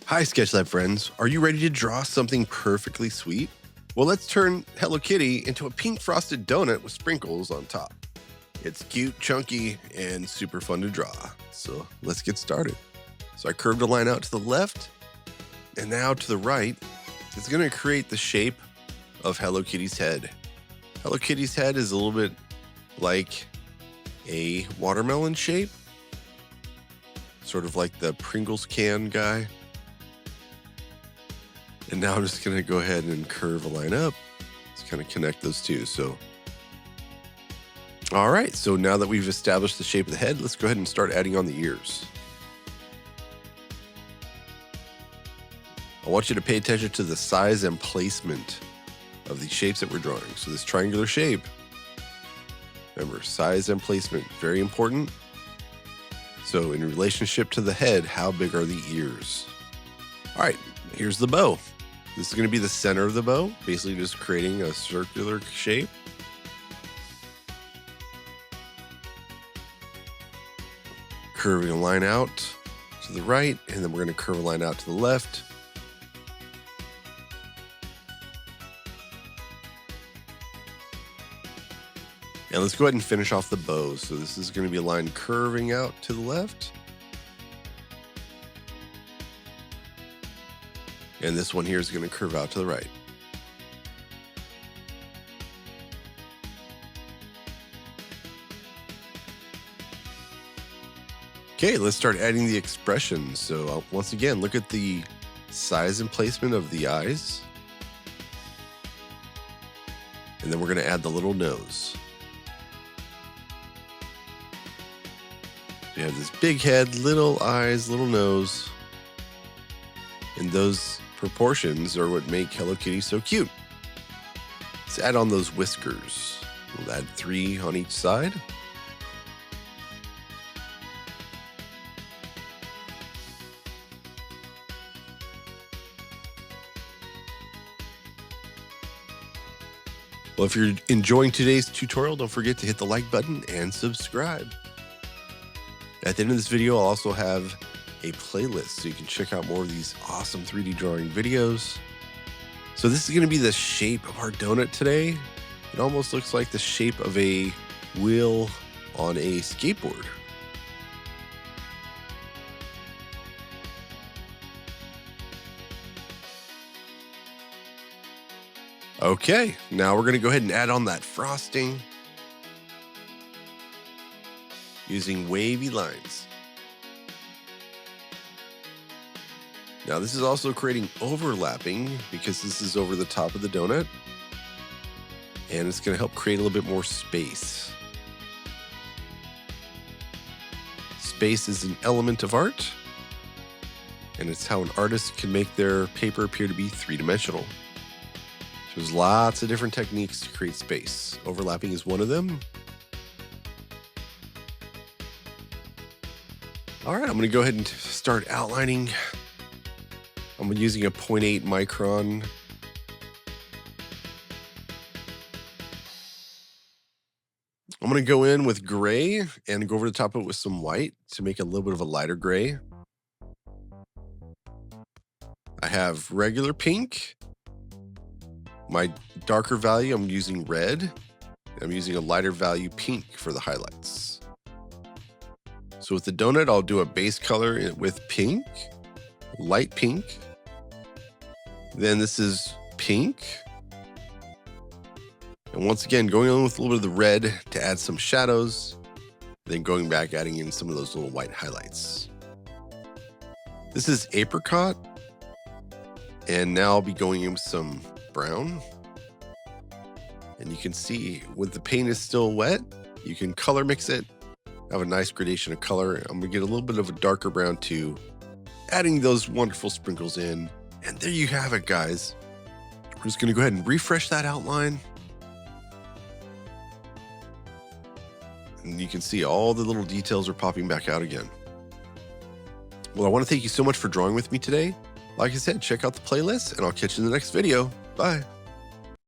Hi, Sketchlab friends. Are you ready to draw something perfectly sweet? Well, let's turn Hello Kitty into a pink frosted donut with sprinkles on top. It's cute, chunky, and super fun to draw. So let's get started. So I curved a line out to the left and now to the right. It's going to create the shape of Hello Kitty's head. Hello Kitty's head is a little bit like a watermelon shape, sort of like the Pringles can guy. And now I'm just going to go ahead and curve a line up. Let's kind of connect those two. So, all right. So now that we've established the shape of the head, let's go ahead and start adding on the ears. I want you to pay attention to the size and placement of the shapes that we're drawing. So this triangular shape, remember, size and placement, very important. So in relationship to the head, how big are the ears? All right, here's the bow. This is going to be the center of the bow, basically just creating a circular shape. Curving a line out to the right, and then we're going to curve a line out to the left. And let's go ahead and finish off the bow. So this is going to be a line curving out to the left. And this one here is going to curve out to the right. Okay, let's start adding the expressions. So once again, look at the size and placement of the eyes. And then we're going to add the little nose. We have this big head, little eyes, little nose. And those proportions are what make Hello Kitty so cute. Let's add on those whiskers. We'll add 3 on each side. Well, if you're enjoying today's tutorial, don't forget to hit the like button and subscribe. At the end of this video, I'll also have a playlist so you can check out more of these awesome 3D drawing videos. So this is going to be the shape of our donut today. It almost looks like the shape of a wheel on a skateboard. Okay, now we're going to go ahead and add on that frosting using wavy lines. Now this is also creating overlapping because this is over the top of the donut, and it's going to help create a little bit more space. Space is an element of art, and it's how an artist can make their paper appear to be three-dimensional. There's lots of different techniques to create space. Overlapping is one of them. All right, I'm going to go ahead and start outlining. I'm using a 0.8 micron. I'm going to go in with gray and go over the top of it with some white to make it a little bit of a lighter gray. I have regular pink. My darker value, I'm using red. I'm using a lighter value pink for the highlights. So with the donut, I'll do a base color with pink, light pink. Then this is pink. And once again, going on with a little bit of the red to add some shadows. Then going back, adding in some of those little white highlights. This is apricot. And now I'll be going in with some brown. And you can see when the paint is still wet, you can color mix it. Have a nice gradation of color. I'm gonna get a little bit of a darker brown too, adding those wonderful sprinkles in. And there you have it, guys. We're just gonna go ahead and refresh that outline. And you can see all the little details are popping back out again. Well, I wanna thank you so much for drawing with me today. Like I said, check out the playlist and I'll catch you in the next video. Bye.